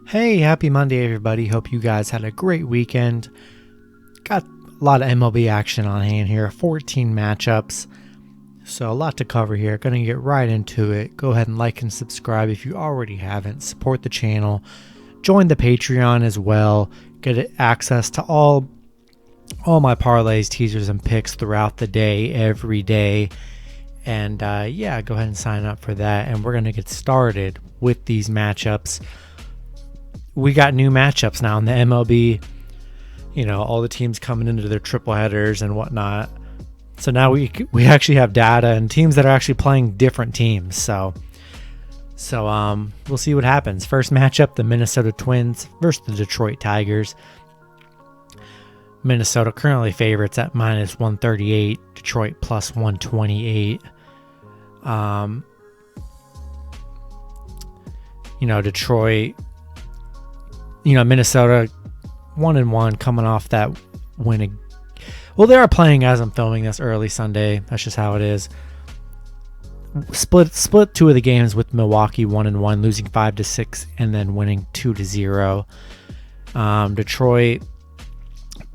Hey, happy Monday, everybody. Hope you guys had a great weekend. Got a lot of MLB action on hand here, 14 matchups. So a lot to cover here. Going to get right into it. Go ahead and like and subscribe if you already haven't. Support the channel. Join the Patreon as well. Get access to all my parlays, teasers, and picks throughout the day, every day. And go ahead and sign up for that. And we're going to get started with these matchups. We got new matchups now in the MLB. All the teams coming into their triple headers and whatnot. So now we actually have data and teams that are actually playing different teams. So we'll see what happens. First matchup, the Minnesota Twins versus the Detroit Tigers. Minnesota currently favorites at minus 138. Detroit plus 128. Detroit. Minnesota 1-1 coming off that win. Well, they are playing as I'm filming this early Sunday. That's just how it is. Split two of the games with Milwaukee 1-1, losing 5-6 and then winning 2-0. Detroit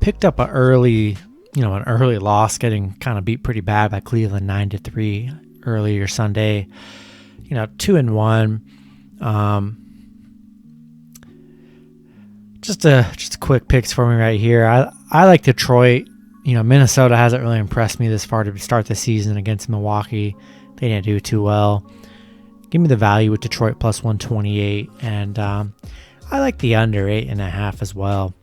picked up an early loss, getting kind of beat pretty bad by Cleveland 9-3 earlier Sunday. 2-1. Just a quick picks for me right here. I like Detroit. Minnesota hasn't really impressed me this far to start the season against Milwaukee. They didn't do too well. Give me the value with Detroit plus 128, and I like the under 8.5 as well.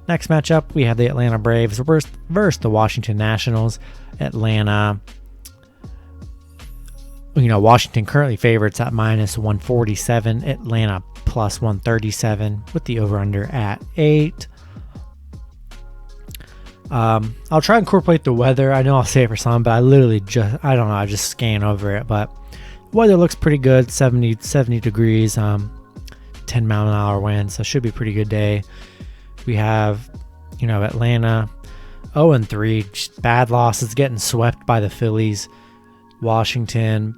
Next matchup, we have the Atlanta Braves versus the Washington Nationals. Atlanta. Washington currently favorites at minus 147. Atlanta plus 137 with the over-under at 8. I'll try and incorporate the weather. I know I'll say it for some, but I just scan over it. But weather looks pretty good, 70 degrees, 10-mile-an-hour wind, so should be a pretty good day. We have, Atlanta 0-3, just bad losses, getting swept by the Phillies. Washington,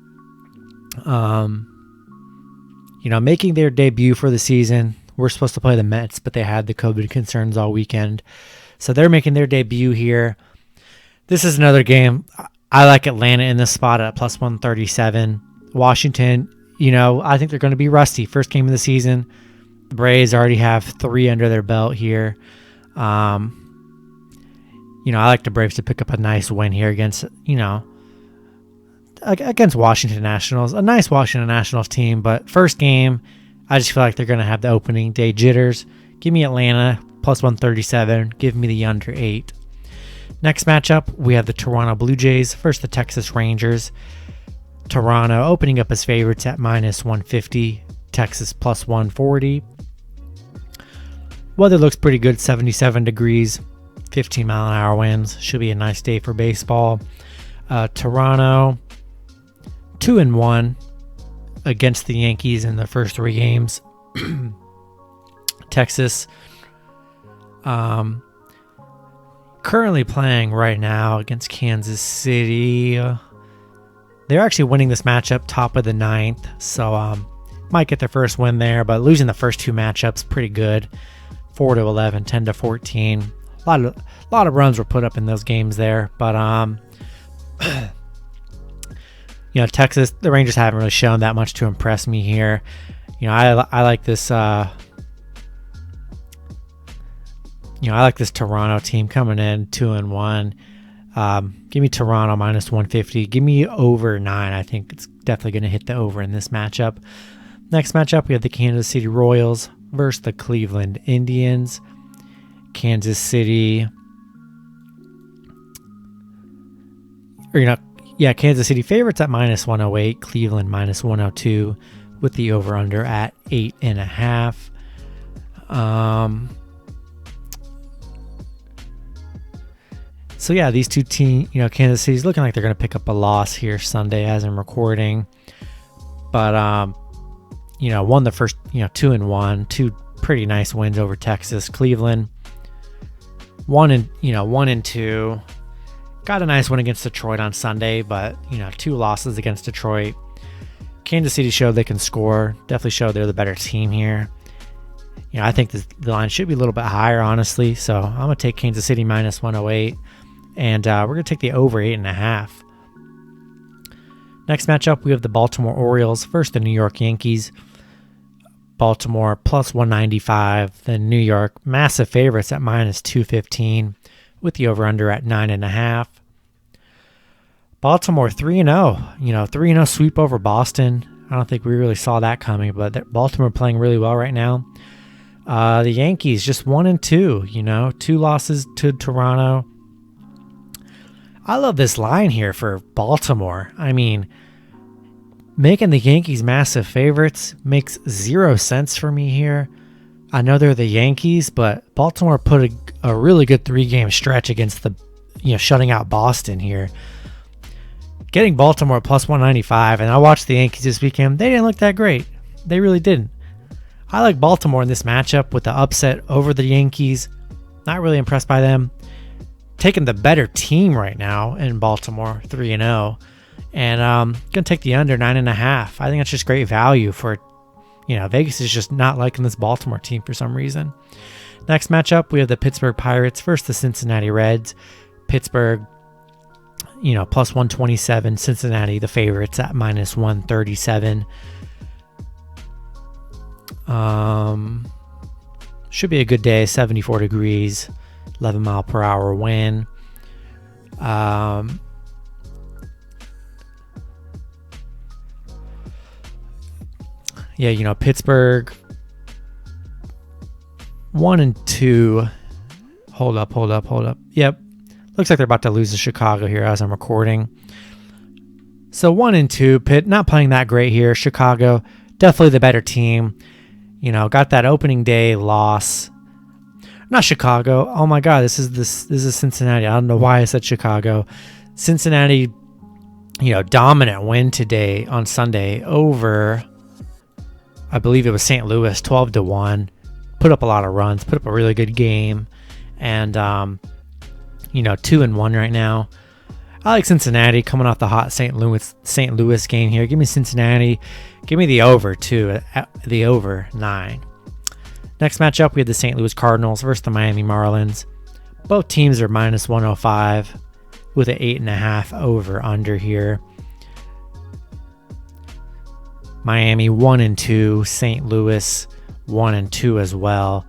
making their debut for the season. We're supposed to play the Mets, but they had the COVID concerns all weekend. So they're making their debut here. This is another game. I like Atlanta in this spot at plus 137. Washington, I think they're going to be rusty. First game of the season. The Braves already have 3 under their belt here. I like the Braves to pick up a nice win here against Washington Nationals. A nice Washington Nationals team, but first game, I just feel like they're going to have the opening day jitters. Give me Atlanta plus 137. Give me the under 8. Next matchup, we have the Toronto Blue Jays versus the Texas Rangers. Toronto opening up as favorites at minus 150. Texas plus 140. Weather looks pretty good, 77 degrees, 15-mile-an-hour winds. Should be a nice day for baseball. Toronto 2-1 against the Yankees in the first 3 games. Texas currently playing right now against Kansas City. They're actually winning this matchup top of the 9th, so might get their first win there, but losing the first 2 matchups pretty good. 4-11, 10-14. A lot of runs were put up in those games there, but Texas, the Rangers haven't really shown that much to impress me here. I like this. I like this Toronto team coming in 2-1. Give me Toronto minus 150. Give me over 9. I think it's definitely going to hit the over in this matchup. Next matchup, we have the Kansas City Royals versus the Cleveland Indians. Kansas City. Kansas City favorites at minus 108. Cleveland minus 102 with the over-under at 8.5. These two teams, Kansas City's looking like they're going to pick up a loss here Sunday as I'm recording. But, won the first, 2-1, 2 pretty nice wins over Texas. Cleveland, 1-2. Got a nice win against Detroit on Sunday, but, 2 losses against Detroit. Kansas City showed they can score. Definitely showed they're the better team here. I think the line should be a little bit higher, honestly. So I'm going to take Kansas City minus 108. And we're going to take the over 8.5. Next matchup, we have the Baltimore Orioles versus the New York Yankees. Baltimore plus 195. The New York massive favorites at minus 215 with the over-under at 9.5. Baltimore 3-0. 3-0 sweep over Boston. I don't think we really saw that coming, but Baltimore playing really well right now. The Yankees just 1-2. 2 losses to Toronto. I love this line here for Baltimore. I mean, making the Yankees massive favorites makes 0 sense for me here. I know they're the Yankees, but Baltimore put a really good 3-game stretch against shutting out Boston here. Getting Baltimore plus 195, and I watched the Yankees this weekend. They didn't look that great. They really didn't. I like Baltimore in this matchup with the upset over the Yankees. Not really impressed by them. Taking the better team right now in Baltimore, 3-0. And going to take the under 9.5. I think that's just great value for, Vegas is just not liking this Baltimore team for some reason. Next matchup, we have the Pittsburgh Pirates versus the Cincinnati Reds. Pittsburgh, plus 127. Cincinnati, the favorites at minus 137. Should be a good day, 74 degrees, 11 mile per hour wind. Pittsburgh 1-2. Hold up. Yep. Looks like they're about to lose to Chicago here as I'm recording. So 1-2. Pitt not playing that great here. Chicago, definitely the better team. Got that opening day loss. Not Chicago. Oh my God, this is Cincinnati. I don't know why I said Chicago. Cincinnati, dominant win today on Sunday over, I believe it was St. Louis, 12-1. Put up a lot of runs, put up a really good game, and 2-1 right now. I like Cincinnati coming off the hot St. Louis game here. Give me Cincinnati. Give me the over too. The over 9. Next matchup, we have the St. Louis Cardinals versus the Miami Marlins. Both teams are minus 105 with an 8.5 over under here. Miami 1-2, St. Louis 1-2 as well.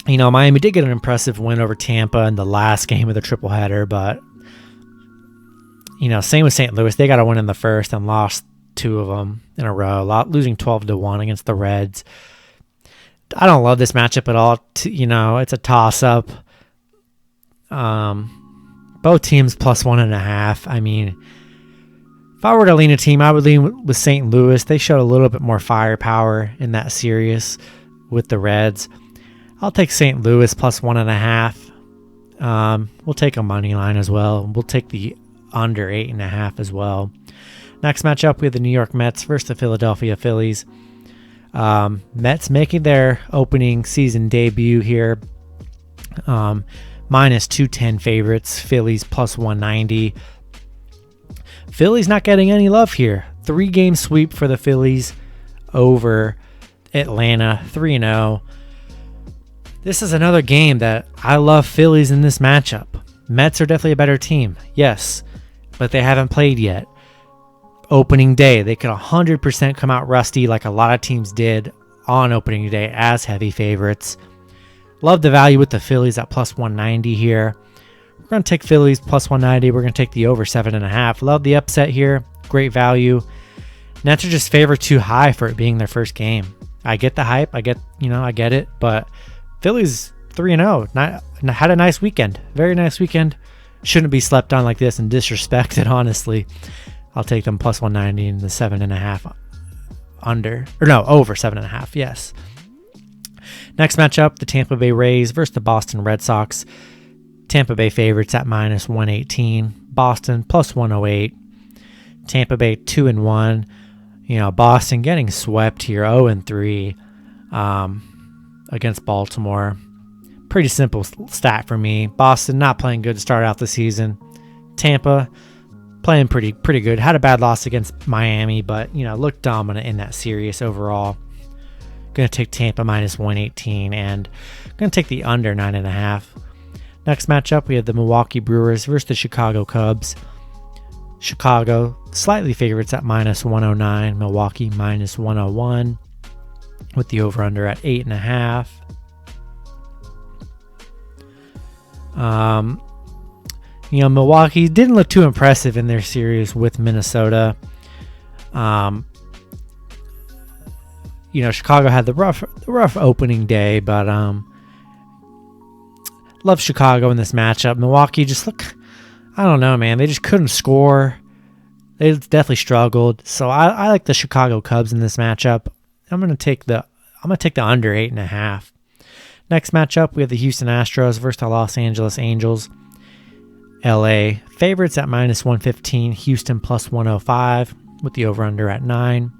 Miami did get an impressive win over Tampa in the last game of the triple-header, but, same with St. Louis. They got a win in the first and lost 2 of them in a row, losing 12-1 against the Reds. I don't love this matchup at all. It's a toss-up. Both teams plus 1.5. I mean, if I were to lean a team, I would lean with St. Louis. They showed a little bit more firepower in that series with the Reds. I'll take St. Louis plus 1.5. We'll take a money line as well. We'll take the under 8.5 as well. Next matchup, we have the New York Mets versus the Philadelphia Phillies. Mets making their opening season debut here. Minus 210 favorites. Phillies plus 190. Phillies not getting any love here. 3-game sweep for the Phillies over Atlanta, 3-0. This is another game that I love Phillies in this matchup. Mets are definitely a better team, yes, but they haven't played yet. Opening day, they could 100% come out rusty like a lot of teams did on opening day as heavy favorites. Love the value with the Phillies at plus 190 here. We're going to take Phillies plus 190. We're going to take the over 7.5. Love the upset here. Great value. Nets are just favored too high for it being their first game. I get the hype. I get it. But Phillies 3-0. Had a nice weekend. Very nice weekend. Shouldn't be slept on like this and disrespected, honestly. I'll take them plus 190 and the 7.5 under. Or no, over 7.5. Yes. Next matchup, the Tampa Bay Rays versus the Boston Red Sox. Tampa Bay favorites at minus 118. Boston plus 108. Tampa Bay 2-1. Boston getting swept here, 0-3 against Baltimore. Pretty simple stat for me. Boston not playing good to start out the season. Tampa playing pretty good. Had a bad loss against Miami, but looked dominant in that series overall. Going to take Tampa minus 118 and going to take the under 9.5. Next matchup, we have the Milwaukee Brewers versus the Chicago Cubs. Chicago slightly favorites at minus 109. Milwaukee minus 101 with the over-under at 8.5. Milwaukee didn't look too impressive in their series with Minnesota. Chicago had the rough opening day, but love Chicago in this matchup. Milwaukee just I don't know, man. They just couldn't score. They definitely struggled. So I like the Chicago Cubs in this matchup. I'm gonna take the under 8.5. Next matchup, we have the Houston Astros versus the Los Angeles Angels. LA favorites at minus 115. Houston plus 105 with the over-under at 9.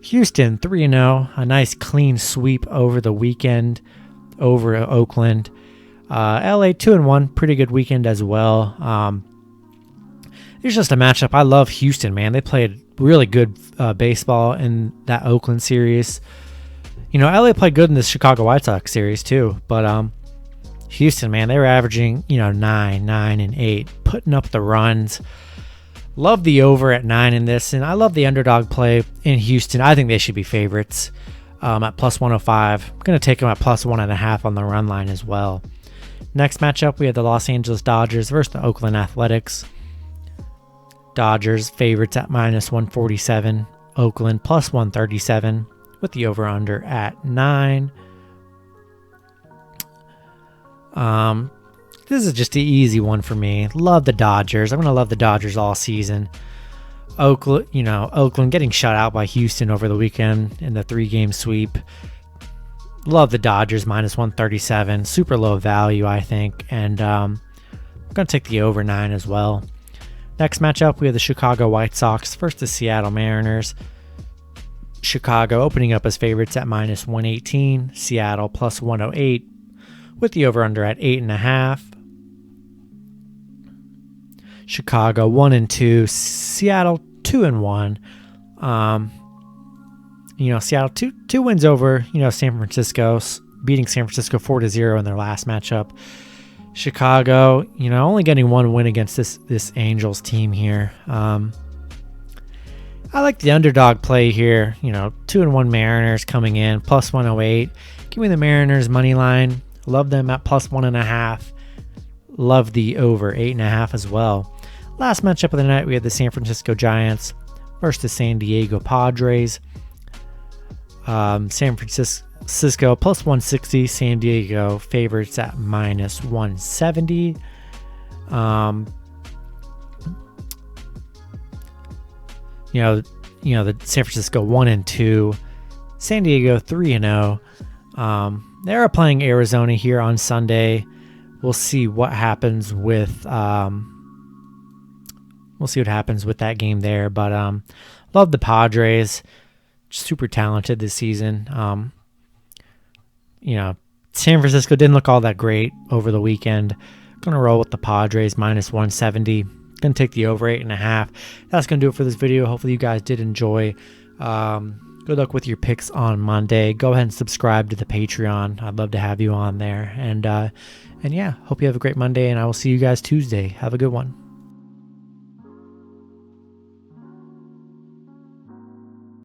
Houston 3-0, a nice clean sweep over the weekend over Oakland. LA 2-1, pretty good weekend as well. It's just a matchup. I love Houston, man. They played really good baseball in that Oakland series. LA played good in the Chicago White Sox series too, but Houston, man, they were averaging 9, and 8, putting up the runs. Love the over at 9 in this, and I love the underdog play in Houston. I think they should be favorites at plus 105. I'm going to take them at plus 1.5 on the run line as well. Next matchup, we have the Los Angeles Dodgers versus the Oakland Athletics. Dodgers favorites at minus 147. Oakland plus 137 with the over-under at 9. This is just an easy one for me. Love the Dodgers. I'm going to love the Dodgers all season. Oakland getting shut out by Houston over the weekend in the 3-game sweep. Love the Dodgers minus 137. Super low value, I think. And I'm going to take the over 9 as well. Next matchup, we have the Chicago White Sox versus the Seattle Mariners. Chicago opening up as favorites at minus 118. Seattle plus 108 with the over-under at 8.5. Chicago 1-2. Seattle 2-1. Seattle two wins over San Francisco, beating San Francisco 4-0 in their last matchup. Chicago, only getting one win against this Angels team here. I like the underdog play here. 2-1 Mariners coming in plus 108. Give me the Mariners money line. Love them at plus 1.5. Love the over 8.5 as well. Last matchup of the night, we have the San Francisco Giants versus the San Diego Padres. San Francisco plus 160. San Diego favorites at minus 170. The San Francisco 1-2. San Diego 3-0. They are playing Arizona here on Sunday. We'll see what happens with that game there. But love the Padres. Super talented this season. San Francisco didn't look all that great over the weekend. Gonna roll with the Padres minus 170. Gonna take the over 8.5. That's gonna do it for this video. Hopefully you guys did enjoy. Good luck with your picks on Monday. Go ahead and subscribe to the Patreon. I'd love to have you on there. And yeah, hope you have a great Monday, and I will see you guys Tuesday. Have a good one.